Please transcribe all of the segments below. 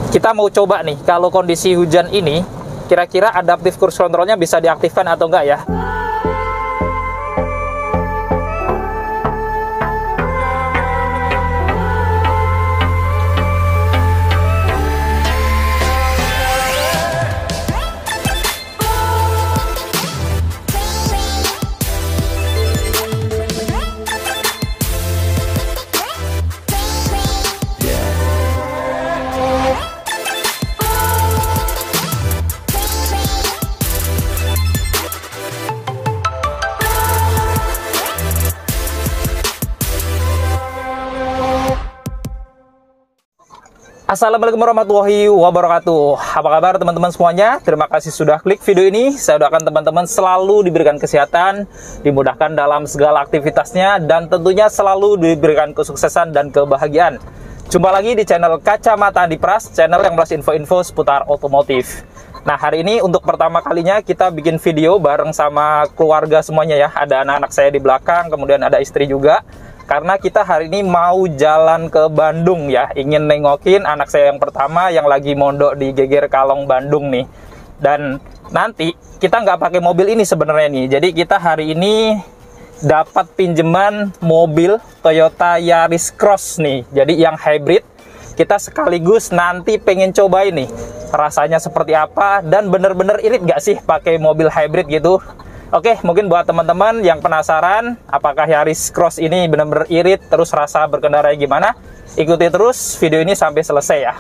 Kita mau coba nih, kalau kondisi hujan ini, kira-kira adaptive cruise controlnya bisa diaktifkan atau enggak ya? Assalamualaikum warahmatullahi wabarakatuh. Apa kabar teman-teman semuanya? Terima kasih sudah klik video ini. Saya doakan teman-teman selalu diberikan kesehatan, dimudahkan dalam segala aktivitasnya, dan tentunya selalu diberikan kesuksesan dan kebahagiaan. Jumpa lagi di channel Kacamata Adipras, channel yang bahas info-info seputar otomotif. Nah, hari ini untuk pertama kalinya kita bikin video bareng sama keluarga semuanya ya. Ada anak-anak saya di belakang, kemudian ada istri juga. Karena kita hari ini mau jalan ke Bandung ya, ingin nengokin anak saya yang pertama yang lagi mondok di Geger Kalong Bandung nih. Dan nanti kita nggak pakai mobil ini sebenarnya nih, jadi kita hari ini dapat pinjaman mobil Toyota Yaris Cross nih, jadi yang hybrid. Kita sekaligus nanti pengen cobain nih, rasanya seperti apa dan bener-bener irit nggak sih pakai mobil hybrid gitu. Oke, mungkin buat teman-teman yang penasaran apakah Yaris Cross ini benar-benar irit, terus rasa berkendara gimana, ikuti terus video ini sampai selesai ya.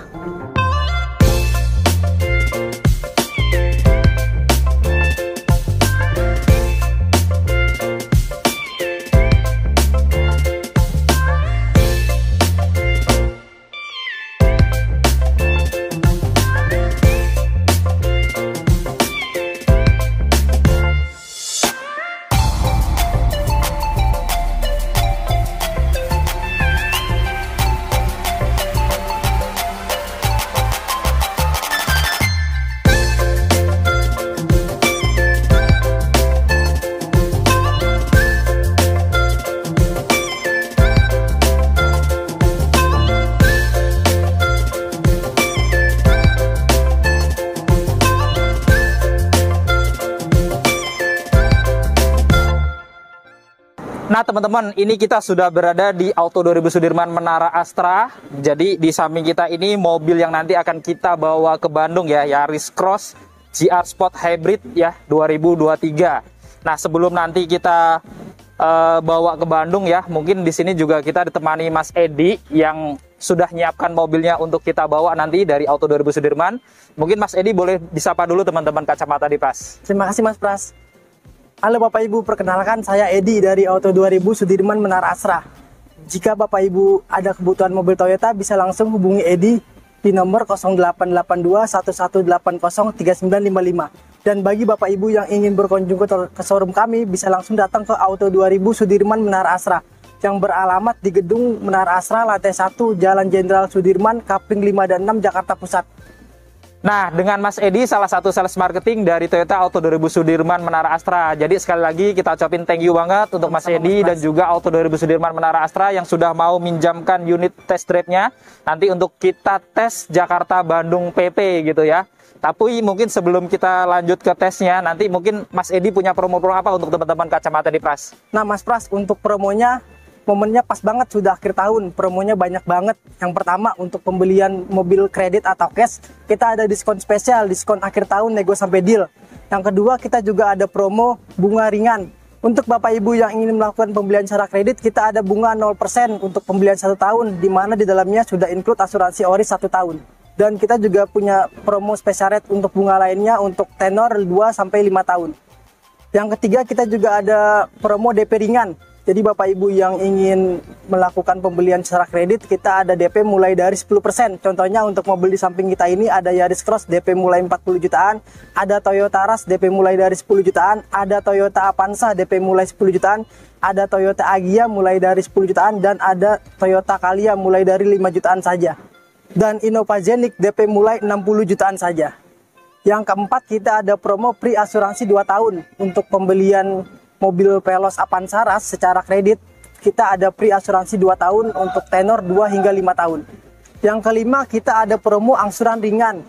Nah teman-teman, ini kita sudah berada di Auto 2000 Sudirman Menara Astra. Jadi di samping kita ini mobil yang nanti akan kita bawa ke Bandung ya, Yaris Cross GR Sport Hybrid ya 2023. Nah sebelum nanti kita bawa ke Bandung ya, mungkin di sini juga kita ditemani Mas Edi yang sudah nyiapkan mobilnya untuk kita bawa nanti dari Auto 2000 Sudirman. Mungkin Mas Edi boleh disapa dulu teman-teman Kacamata Adipras. Terima kasih Mas Pras. Halo Bapak Ibu, perkenalkan saya Edi dari Auto 2000 Sudirman Menara Astra. Jika Bapak Ibu ada kebutuhan mobil Toyota, bisa langsung hubungi Edi di nomor 0882 1180 3955. Dan bagi Bapak Ibu yang ingin berkunjung ke showroom kami, bisa langsung datang ke Auto 2000 Sudirman Menara Astra yang beralamat di Gedung Menara Astra lantai 1 Jalan Jenderal Sudirman, Kapling 5 dan 6 Jakarta Pusat. Nah, dengan Mas Edi, salah satu sales marketing dari Toyota Auto 2000 Sudirman Menara Astra. Jadi sekali lagi kita ucapin thank you banget untuk Mas Edi dan juga Auto 2000 Sudirman Menara Astra yang sudah mau minjamkan unit test drive-nya nanti untuk kita tes Jakarta Bandung PP gitu ya. Tapi mungkin sebelum kita lanjut ke tesnya, nanti mungkin Mas Edi punya promo-promo apa untuk teman-teman Kacamata Adipras? Nah Mas Pras, untuk promonya, momennya pas banget, sudah akhir tahun, promonya banyak banget. Yang pertama, untuk pembelian mobil kredit atau cash, kita ada diskon spesial, diskon akhir tahun, nego sampai deal. Yang kedua, kita juga ada promo bunga ringan. Untuk Bapak Ibu yang ingin melakukan pembelian secara kredit, kita ada bunga 0% untuk pembelian 1 tahun, di mana di dalamnya sudah include asuransi ori 1 tahun. Dan kita juga punya promo spesial rate untuk bunga lainnya untuk tenor 2-5 tahun. Yang ketiga, kita juga ada promo DP ringan. Jadi Bapak Ibu yang ingin melakukan pembelian secara kredit, kita ada DP mulai dari 10%. Contohnya untuk mobil di samping kita ini ada Yaris Cross DP mulai 40 jutaan, ada Toyota Rush DP mulai dari 10 jutaan, ada Toyota Avanza DP mulai 10 jutaan, ada Toyota Agya mulai dari 10 jutaan, dan ada Toyota Calya mulai dari 5 jutaan saja. Dan Innova Zenix DP mulai 60 jutaan saja. Yang keempat, kita ada promo pre asuransi 2 tahun untuk pembelian mobil Veloz Avanza Rush secara kredit. Kita ada pre asuransi 2 tahun untuk tenor 2 hingga 5 tahun. Yang kelima, kita ada promo angsuran ringan.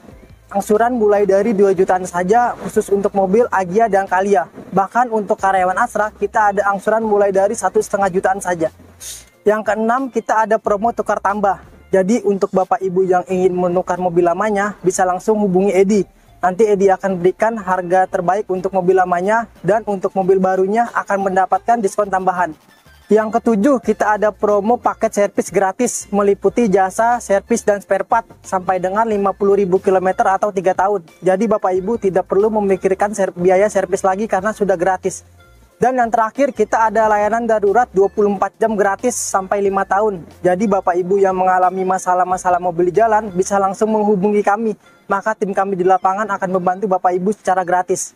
Angsuran mulai dari 2 jutaan saja khusus untuk mobil Agya dan Calya. Bahkan untuk karyawan Astra kita ada angsuran mulai dari 1,5 jutaan saja. Yang keenam, kita ada promo tukar tambah. Jadi untuk Bapak Ibu yang ingin menukar mobil lamanya bisa langsung hubungi Edi. Nanti Edi akan berikan harga terbaik untuk mobil lamanya dan untuk mobil barunya akan mendapatkan diskon tambahan. Yang ketujuh, kita ada promo paket servis gratis meliputi jasa servis dan spare part sampai dengan 50.000 km atau 3 tahun. Jadi Bapak Ibu tidak perlu memikirkan biaya servis lagi karena sudah gratis. Dan yang terakhir, kita ada layanan darurat 24 jam gratis sampai 5 tahun. Jadi Bapak Ibu yang mengalami masalah-masalah mobil di jalan bisa langsung menghubungi kami. Maka tim kami di lapangan akan membantu Bapak Ibu secara gratis.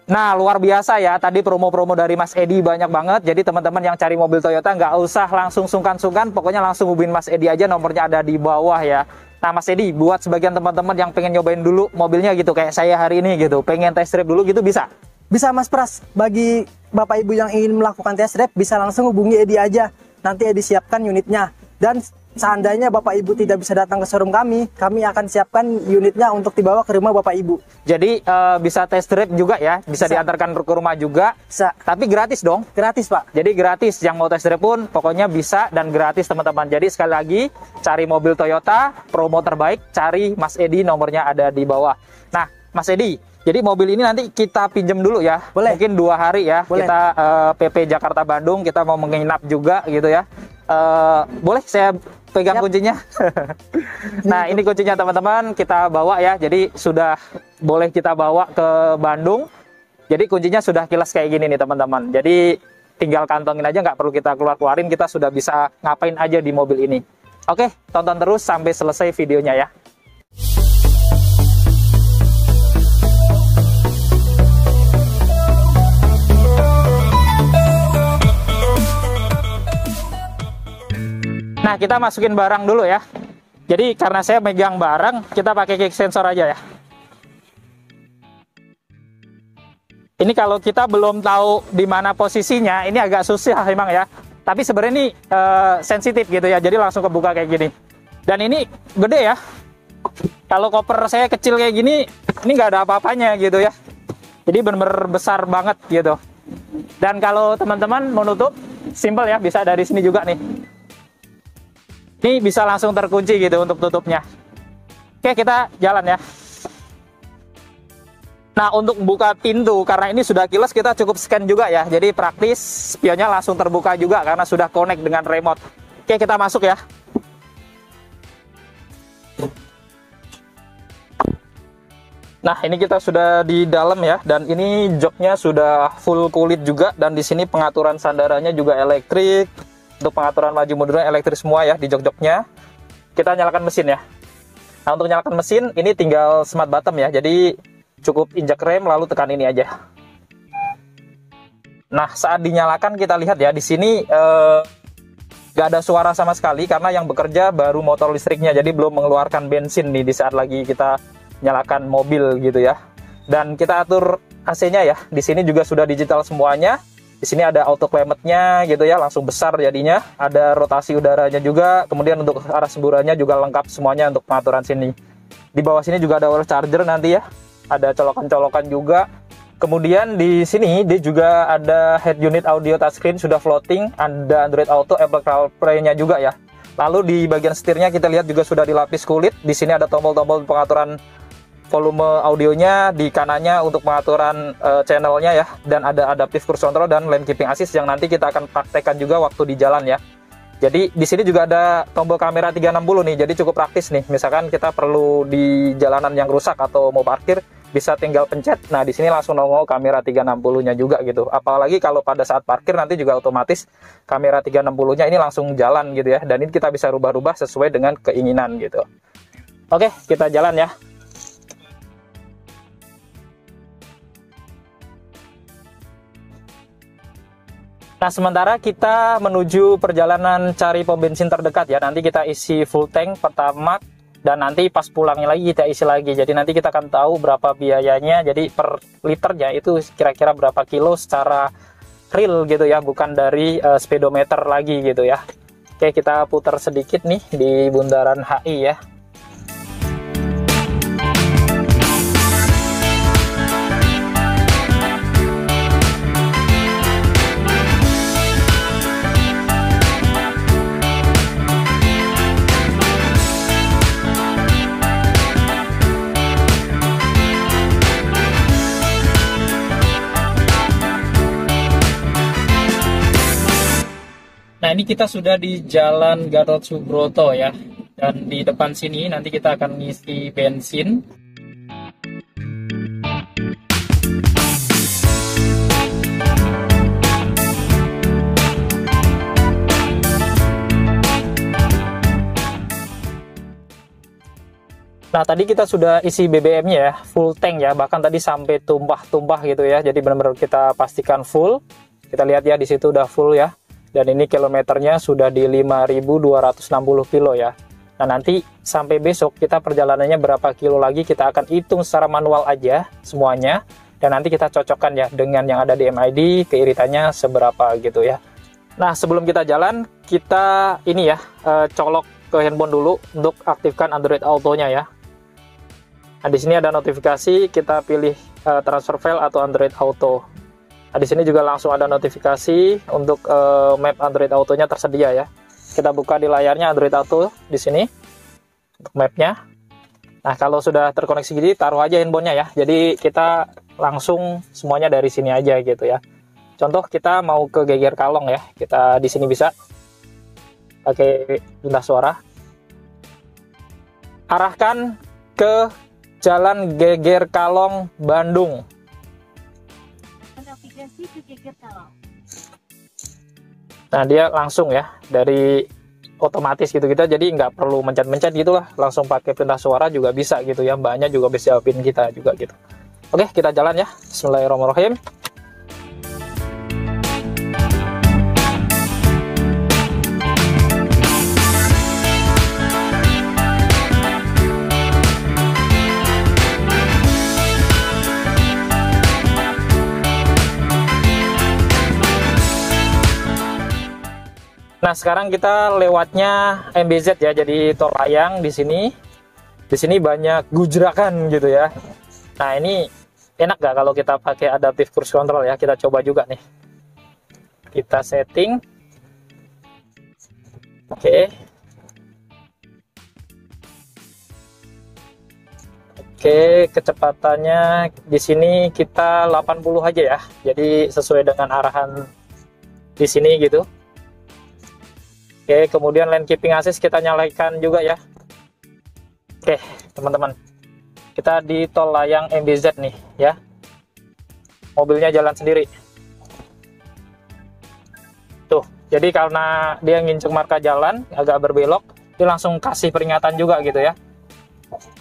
Nah, luar biasa ya, tadi promo-promo dari Mas Edi banyak banget. Jadi teman-teman yang cari mobil Toyota nggak usah langsung sungkan-sungkan, pokoknya langsung hubungin Mas Edi aja, nomornya ada di bawah ya. Nah Mas Edi, buat sebagian teman-teman yang pengen nyobain dulu mobilnya gitu, kayak saya hari ini gitu, pengen test drive dulu gitu, bisa? Bisa Mas Pras, bagi Bapak Ibu yang ingin melakukan test drive bisa langsung hubungi Edi aja. Nanti Edi siapkan unitnya. Dan seandainya Bapak Ibu tidak bisa datang ke showroom kami akan siapkan unitnya untuk dibawa ke rumah Bapak Ibu. Jadi bisa test drive juga ya, bisa diantarkan ke rumah juga. Bisa. Tapi gratis dong? Gratis Pak. Jadi gratis, yang mau test drive pun pokoknya bisa dan gratis teman-teman. Jadi sekali lagi, cari mobil Toyota, promo terbaik, cari Mas Edi, nomornya ada di bawah. Nah Mas Edi, jadi mobil ini nanti kita pinjam dulu ya. Boleh. Mungkin 2 hari ya. Boleh. Kita PP Jakarta Bandung, kita mau menginap juga gitu ya. Boleh saya pegang kuncinya? Nah ini kuncinya teman-teman, kita bawa ya. Jadi sudah boleh kita bawa ke Bandung. Jadi kuncinya sudah kilas kayak gini nih teman-teman. Jadi tinggal kantongin aja, nggak perlu kita keluarin. Kita sudah bisa ngapain aja di mobil ini. Oke, tonton terus sampai selesai videonya ya. Nah, kita masukin barang dulu ya. Jadi karena saya megang barang, kita pakai kick sensor aja ya. Ini kalau kita belum tahu di mana posisinya, ini agak susah memang ya. Tapi sebenarnya ini sensitif gitu ya, jadi langsung kebuka kayak gini. Dan ini gede ya. Kalau koper saya kecil kayak gini, ini nggak ada apa-apanya gitu ya. Jadi benar-benar besar banget gitu. Dan kalau teman-teman mau nutup, simple ya, bisa dari sini juga nih. Ini bisa langsung terkunci gitu untuk tutupnya. Oke, kita jalan ya. Nah, untuk buka pintu, karena ini sudah kilas, kita cukup scan juga ya. Jadi praktis, spionnya langsung terbuka juga karena sudah connect dengan remote. Oke, kita masuk ya. Nah, ini kita sudah di dalam ya. Dan ini joknya sudah full kulit juga. Dan di sini pengaturan sandarannya juga elektrik. Untuk pengaturan maju mundurnya elektrik semua ya di jok-joknya. Kita nyalakan mesin ya. Nah, untuk nyalakan mesin ini tinggal smart bottom ya. Jadi cukup injak rem lalu tekan ini aja. Nah, saat dinyalakan kita lihat ya di sini nggak ada suara sama sekali karena yang bekerja baru motor listriknya. Jadi belum mengeluarkan bensin nih di saat lagi kita nyalakan mobil gitu ya. Dan kita atur AC-nya ya. Di sini juga sudah digital semuanya. Di sini ada auto climate-nya gitu ya, langsung besar jadinya. Ada rotasi udaranya juga. Kemudian untuk arah semburannya juga lengkap semuanya untuk pengaturan sini. Di bawah sini juga ada wall charger nanti ya. Ada colokan-colokan juga. Kemudian di sini dia juga ada head unit audio touchscreen sudah floating. Ada Android Auto, Apple CarPlay-nya juga ya. Lalu di bagian setirnya kita lihat juga sudah dilapis kulit. Di sini ada tombol-tombol pengaturan volume audionya, di kanannya untuk pengaturan channelnya ya, dan ada adaptive cruise control dan lane keeping assist yang nanti kita akan praktekkan juga waktu di jalan ya. Jadi di sini juga ada tombol kamera 360 nih, jadi cukup praktis nih. Misalkan kita perlu di jalanan yang rusak atau mau parkir, bisa tinggal pencet. Nah di sini langsung nongol kamera 360-nya juga gitu. Apalagi kalau pada saat parkir nanti juga otomatis kamera 360-nya ini langsung jalan gitu ya. Dan ini kita bisa rubah-rubah sesuai dengan keinginan gitu. Oke, kita jalan ya. Nah, sementara kita menuju perjalanan cari pom bensin terdekat ya. Nanti kita isi full tank pertama dan nanti pas pulangnya lagi kita isi lagi. Jadi nanti kita akan tahu berapa biayanya. Jadi per liternya itu kira-kira berapa kilo secara real gitu ya, bukan dari speedometer lagi gitu ya. Oke, kita putar sedikit nih di bundaran HI ya. Nah, ini kita sudah di Jalan Gatot Subroto ya. Dan di depan sini nanti kita akan ngisi bensin. Nah, tadi kita sudah isi BBM-nya ya, full tank ya, bahkan tadi sampai tumpah-tumpah gitu ya. Jadi benar-benar kita pastikan full. Kita lihat ya, di situ udah full ya. Dan ini kilometernya sudah di 5.260 kilo ya. Nah, nanti sampai besok kita perjalanannya berapa kilo lagi kita akan hitung secara manual aja semuanya. Dan nanti kita cocokkan ya dengan yang ada di MID, keiritannya seberapa gitu ya. Nah, sebelum kita jalan, kita ini ya, colok ke handphone dulu untuk aktifkan Android Auto-nya ya. Nah, di sini ada notifikasi, kita pilih transfer file atau Android Auto. Nah, di sini juga langsung ada notifikasi untuk map Android Auto-nya tersedia ya. Kita buka di layarnya Android Auto di sini untuk mapnya. Nah, kalau sudah terkoneksi gini, taruh aja handphonenya ya. Jadi kita langsung semuanya dari sini aja gitu ya. Contoh kita mau ke Geger Kalong ya, kita di sini bisa pakai perintah suara. Arahkan ke Jalan Geger Kalong, Bandung. Navigasi ke Geger Kalong. Nah, dia langsung ya dari otomatis gitu kita, jadi nggak perlu mencet-mencet gitulah, langsung pakai perintah suara juga bisa gitu ya, mbaknya juga bisa jawabin kita juga gitu. Oke, kita jalan ya. Bismillahirrahmanirrahim. Nah, sekarang kita lewatnya MBZ ya, jadi tol layang di sini. Di sini banyak gujrakan gitu ya. Nah, ini enak gak kalau kita pakai adaptive cruise control ya? Kita coba juga nih. Kita setting. Oke. Oke, kecepatannya di sini kita 80 aja ya. Jadi sesuai dengan arahan di sini gitu. Oke, kemudian lane keeping assist kita nyalakan juga ya. Oke, teman-teman. Kita di tol layang MBZ nih ya. Mobilnya jalan sendiri. Tuh, jadi karena dia nginjek marka jalan, agak berbelok, dia langsung kasih peringatan juga gitu ya.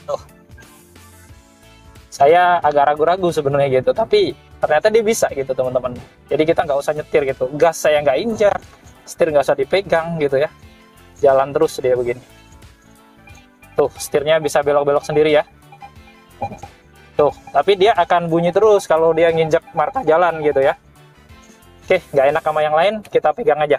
Tuh. Saya agak ragu-ragu sebenarnya gitu, tapi ternyata dia bisa gitu teman-teman. Jadi kita nggak usah nyetir gitu. Gas saya nggak injak. Setir nggak usah dipegang gitu ya, jalan terus dia begini. Tuh, setirnya bisa belok-belok sendiri ya. Tuh, tapi dia akan bunyi terus kalau dia nginjek marka jalan gitu ya. Oke, nggak enak sama yang lain, kita pegang aja.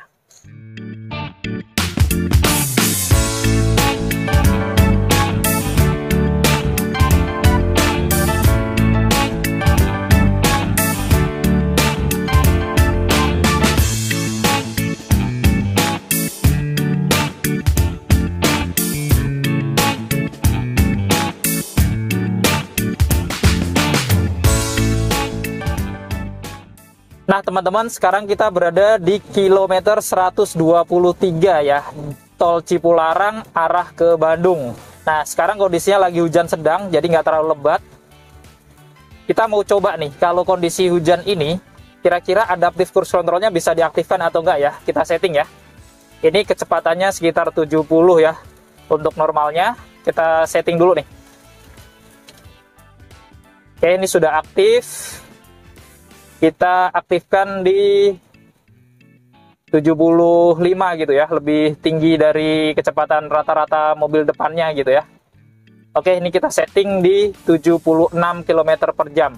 Nah, teman-teman, sekarang kita berada di kilometer 123 ya, tol Cipularang arah ke Bandung. Nah, sekarang kondisinya lagi hujan sedang, jadi nggak terlalu lebat. Kita mau coba nih, kalau kondisi hujan ini, kira-kira adaptive cruise controlnya bisa diaktifkan atau enggak ya? Kita setting ya. Ini kecepatannya sekitar 70 ya. Untuk normalnya, kita setting dulu nih. Oke, ini sudah aktif. Kita aktifkan di 75 gitu ya, lebih tinggi dari kecepatan rata-rata mobil depannya gitu ya. Oke, ini kita setting di 76 km per jam.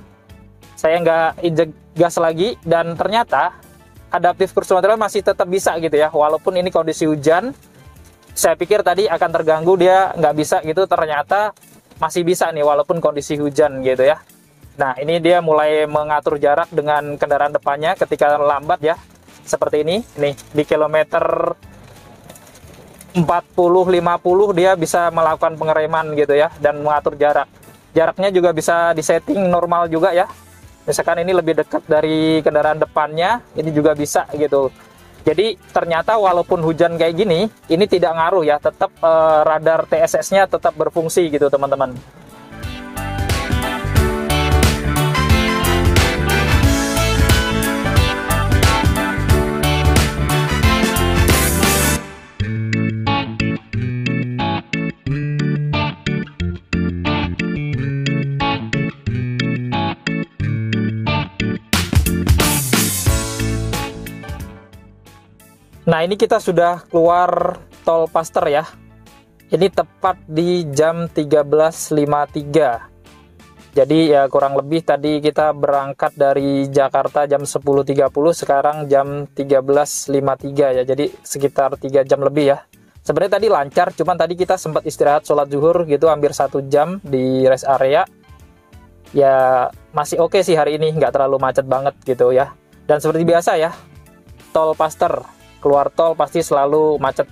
Saya nggak injek gas lagi, dan ternyata adaptive cruise control masih tetap bisa gitu ya, walaupun ini kondisi hujan. Saya pikir tadi akan terganggu, dia nggak bisa gitu, ternyata masih bisa nih walaupun kondisi hujan gitu ya. Nah, ini dia mulai mengatur jarak dengan kendaraan depannya ketika lambat ya, seperti ini. Nih di kilometer 40-50 dia bisa melakukan pengereman gitu ya, dan mengatur jaraknya juga bisa disetting normal juga ya. Misalkan ini lebih dekat dari kendaraan depannya, ini juga bisa gitu. Jadi ternyata walaupun hujan kayak gini, ini tidak ngaruh ya, tetap radar TSS-nya tetap berfungsi gitu teman-teman. Nah, ini kita sudah keluar tol Paster ya. Ini tepat di jam 13.53. Jadi ya kurang lebih tadi kita berangkat dari Jakarta jam 10.30, sekarang jam 13.53 ya. Jadi sekitar 3 jam lebih ya. Sebenarnya tadi lancar, cuman tadi kita sempat istirahat sholat zuhur gitu hampir 1 jam di rest area. Ya masih oke sih hari ini, nggak terlalu macet banget gitu ya. Dan seperti biasa ya, tol Paster, keluar tol pasti selalu macet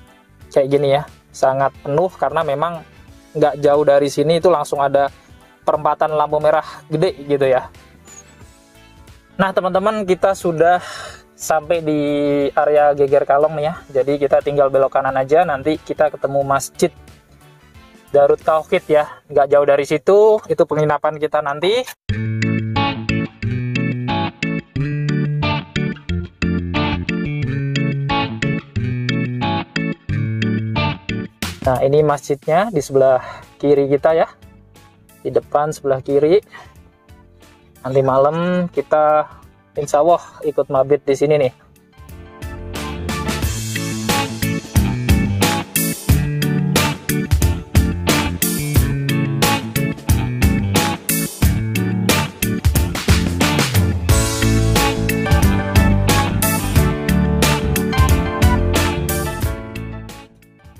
kayak gini ya, sangat penuh karena memang nggak jauh dari sini itu langsung ada perempatan lampu merah gede gitu ya. Nah teman-teman, kita sudah sampai di area Geger Kalong ya, jadi kita tinggal belok kanan aja, nanti kita ketemu Masjid Darut Tauhid ya, nggak jauh dari situ, itu penginapan kita nanti. Nah, ini masjidnya di sebelah kiri kita ya, di depan sebelah kiri. Nanti malam kita insya Allah ikut mabit di sini nih.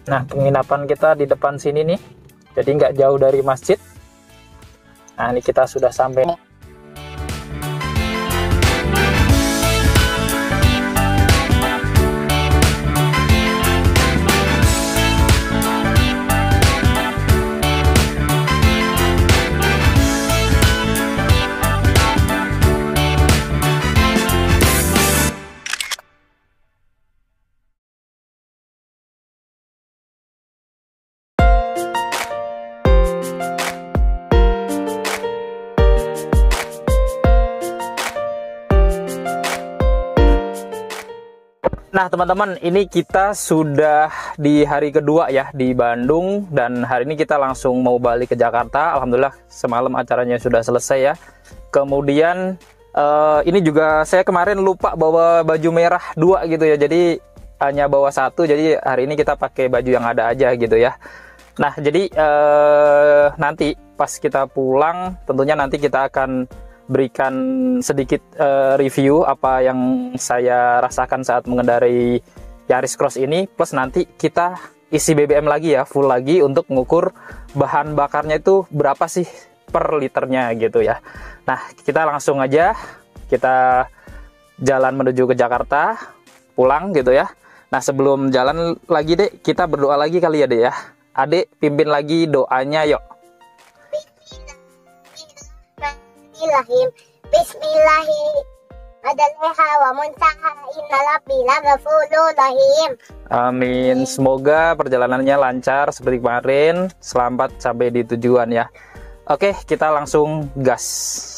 Nah, penginapan kita di depan sini nih, jadi nggak jauh dari masjid. Nah, ini kita sudah sampai. Nah teman-teman, ini kita sudah di hari kedua ya di Bandung, dan hari ini kita langsung mau balik ke Jakarta. Alhamdulillah semalam acaranya sudah selesai ya. Kemudian ini juga saya kemarin lupa bawa baju merah 2 gitu ya, jadi hanya bawa 1, jadi hari ini kita pakai baju yang ada aja gitu ya. Nah jadi nanti pas kita pulang tentunya nanti kita akan berikan sedikit review apa yang saya rasakan saat mengendarai Yaris Cross ini, plus nanti kita isi BBM lagi ya, full lagi untuk mengukur bahan bakarnya itu berapa sih per liternya gitu ya. Nah kita langsung aja kita jalan menuju ke Jakarta, pulang gitu ya. Nah sebelum jalan lagi dek, kita berdoa lagi kali ya dek ya. Adek pimpin lagi doanya yuk. Amin. Semoga perjalanannya lancar seperti kemarin, selamat sampai di tujuan ya. Oke, kita langsung gas.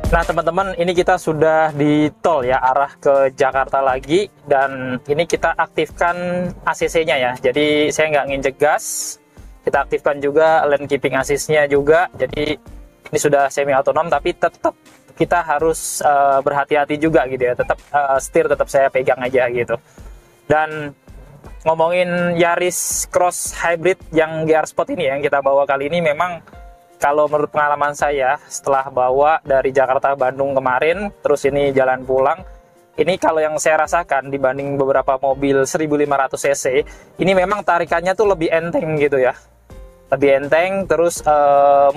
Nah teman-teman, ini kita sudah di tol ya, arah ke Jakarta lagi, dan ini kita aktifkan ACC-nya ya, jadi saya nggak nginjek gas. Kita aktifkan juga lane keeping assist-nya juga, jadi ini sudah semi otonom tapi tetap kita harus berhati-hati juga gitu ya. Tetap setir tetap saya pegang aja gitu. Dan ngomongin Yaris Cross Hybrid yang GR Sport ini yang kita bawa kali ini, memang kalau menurut pengalaman saya setelah bawa dari Jakarta Bandung kemarin, terus ini jalan pulang, ini kalau yang saya rasakan dibanding beberapa mobil 1500 cc, ini memang tarikannya tuh lebih enteng gitu ya. Lebih enteng, terus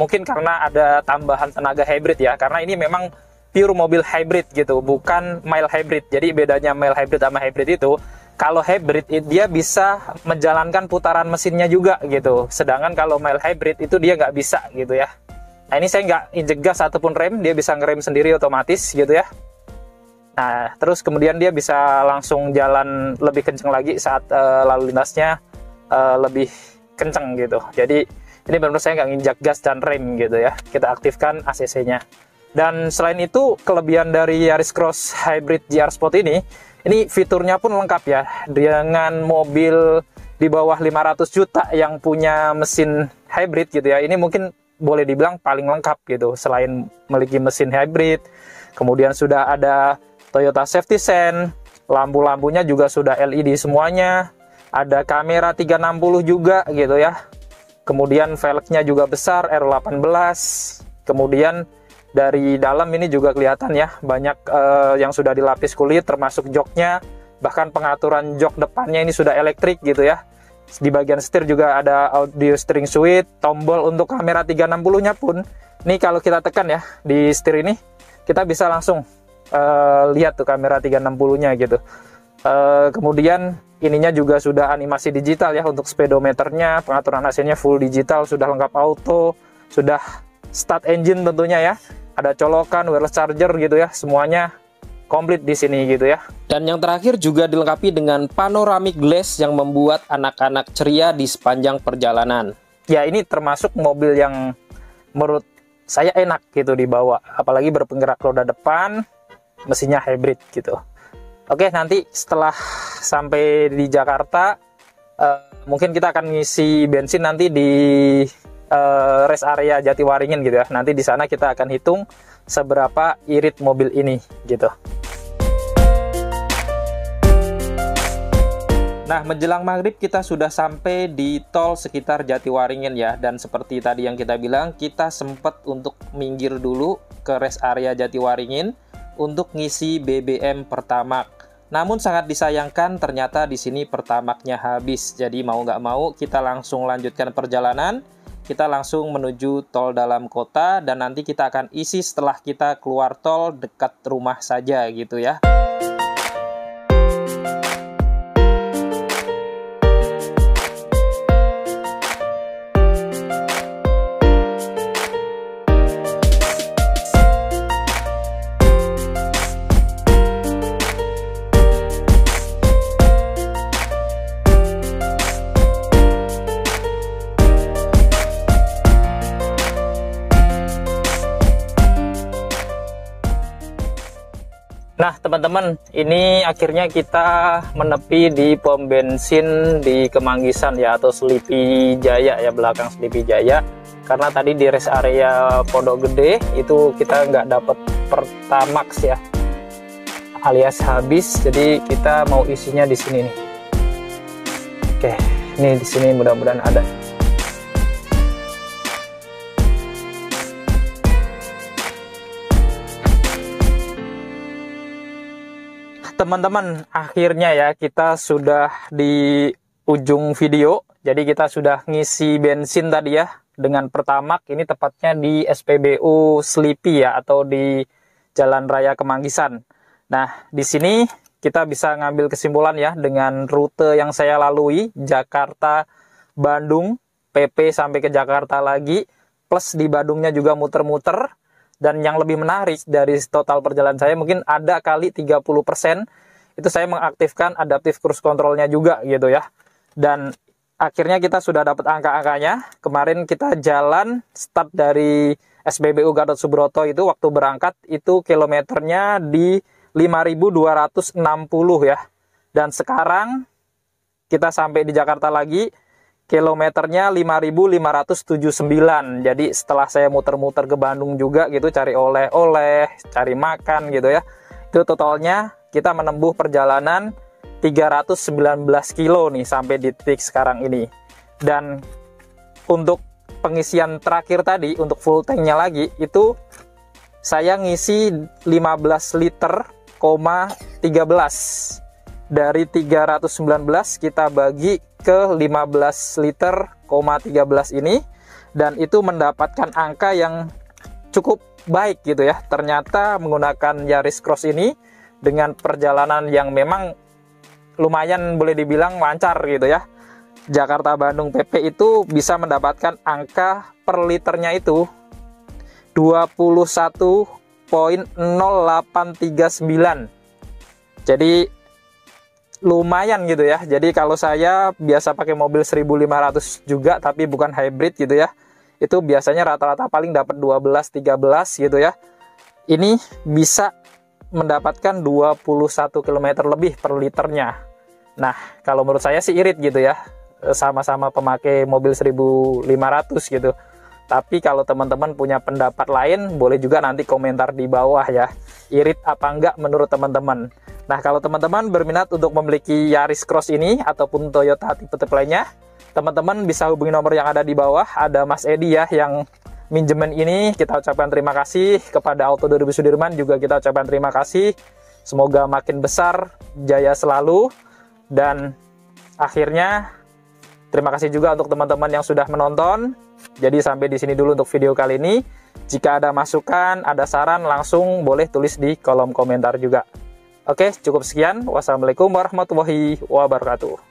mungkin karena ada tambahan tenaga hybrid ya, karena ini memang pure mobil hybrid gitu, bukan mild hybrid. Jadi bedanya mild hybrid sama hybrid itu, kalau hybrid dia bisa menjalankan putaran mesinnya juga gitu, sedangkan kalau mild hybrid itu dia nggak bisa gitu ya. Nah ini saya nggak injek gas ataupun rem, dia bisa ngerem sendiri otomatis gitu ya. Nah terus kemudian dia bisa langsung jalan lebih kenceng lagi saat lalu lintasnya lebih kenceng gitu. Jadi ini benar-benar saya nggak nginjak gas dan rem gitu ya. Kita aktifkan ACC-nya. Dan selain itu, kelebihan dari Yaris Cross Hybrid GR Sport ini fiturnya pun lengkap ya. Dengan mobil di bawah 500 juta yang punya mesin hybrid gitu ya. Ini mungkin boleh dibilang paling lengkap gitu. Selain memiliki mesin hybrid, kemudian sudah ada Toyota Safety Sense, lampu-lampunya juga sudah LED semuanya. Ada kamera 360 juga gitu ya. Kemudian velgnya juga besar R18. Kemudian dari dalam ini juga kelihatan ya, banyak yang sudah dilapis kulit, termasuk joknya. Bahkan pengaturan jok depannya ini sudah elektrik gitu ya. Di bagian setir juga ada audio steering suite. Tombol untuk kamera 360-nya pun, ini kalau kita tekan ya di setir ini, kita bisa langsung lihat tuh kamera 360-nya gitu. Kemudian ininya juga sudah animasi digital ya untuk speedometernya, pengaturan AC-nya full digital, sudah lengkap auto, sudah start engine tentunya ya, ada colokan, wireless charger gitu ya, semuanya komplit di sini gitu ya. Dan yang terakhir juga dilengkapi dengan panoramic glass yang membuat anak-anak ceria di sepanjang perjalanan. Ya ini termasuk mobil yang menurut saya enak gitu dibawa, apalagi berpenggerak roda depan, mesinnya hybrid gitu. Oke, nanti setelah sampai di Jakarta, mungkin kita akan ngisi bensin nanti di rest area Jatiwaringin gitu ya. Nanti di sana kita akan hitung seberapa irit mobil ini gitu. Nah, menjelang maghrib kita sudah sampai di tol sekitar Jatiwaringin ya. Dan seperti tadi yang kita bilang, kita sempat untuk minggir dulu ke rest area Jatiwaringin untuk ngisi BBM Pertamax. Namun sangat disayangkan ternyata di sini Pertamaxnya habis. Jadi mau nggak mau kita langsung lanjutkan perjalanan. Kita langsung menuju tol dalam kota dan nanti kita akan isi setelah kita keluar tol dekat rumah saja gitu ya. Nah teman-teman, ini akhirnya kita menepi di pom bensin di Kemanggisan ya, atau Selipi Jaya ya, belakang Selipi Jaya. Karena tadi di rest area Pondok Gede itu kita nggak dapet Pertamax ya, alias habis. Jadi kita mau isinya di sini nih. Oke, ini di sini mudah-mudahan ada. Teman-teman, akhirnya ya kita sudah di ujung video. Jadi kita sudah ngisi bensin tadi ya dengan Pertamax. Ini tepatnya di SPBU Selipi ya, atau di Jalan Raya Kemanggisan. Nah, di sini kita bisa ngambil kesimpulan ya dengan rute yang saya lalui, Jakarta Bandung, PP sampai ke Jakarta lagi, plus di Bandungnya juga muter-muter. Dan yang lebih menarik dari total perjalanan saya, mungkin ada kali 30% itu saya mengaktifkan adaptive cruise controlnya juga gitu ya. Dan akhirnya kita sudah dapat angka-angkanya. Kemarin kita jalan start dari SPBU Gatot Subroto itu waktu berangkat itu kilometernya di 5.260 ya. Dan sekarang kita sampai di Jakarta lagi, kilometernya 5.579. Jadi setelah saya muter-muter ke Bandung juga gitu, cari oleh-oleh, cari makan gitu ya, itu totalnya kita menempuh perjalanan 319 kilo nih sampai di titik sekarang ini. Dan untuk pengisian terakhir tadi, untuk full tanknya lagi, itu saya ngisi 15 liter, 13. Dari 319 kita bagi ke 15 liter, 13 ini, dan itu mendapatkan angka yang cukup baik gitu ya. Ternyata menggunakan Yaris Cross ini dengan perjalanan yang memang lumayan boleh dibilang lancar gitu ya. Jakarta Bandung PP itu bisa mendapatkan angka per liternya itu 21.0839. Jadi lumayan gitu ya. Jadi kalau saya biasa pakai mobil 1500 juga tapi bukan hybrid gitu ya, itu biasanya rata-rata paling dapat 12-13 gitu ya. Ini bisa mendapatkan 21 km lebih per liternya. Nah, kalau menurut saya sih irit gitu ya, sama-sama pemakai mobil 1500 gitu. Tapi kalau teman-teman punya pendapat lain, boleh juga nanti komentar di bawah ya, irit apa enggak menurut teman-teman. Nah, kalau teman-teman berminat untuk memiliki Yaris Cross ini ataupun Toyota tipe-tipe lainnya, teman-teman bisa hubungi nomor yang ada di bawah. Ada Mas Edi ya yang minjemen ini. Kita ucapkan terima kasih kepada Auto 2000 Sudirman, juga kita ucapkan terima kasih. Semoga makin besar, jaya selalu. Dan akhirnya terima kasih juga untuk teman-teman yang sudah menonton. Jadi sampai di sini dulu untuk video kali ini. Jika ada masukan, ada saran, langsung boleh tulis di kolom komentar juga. Oke, cukup sekian. Wassalamualaikum warahmatullahi wabarakatuh.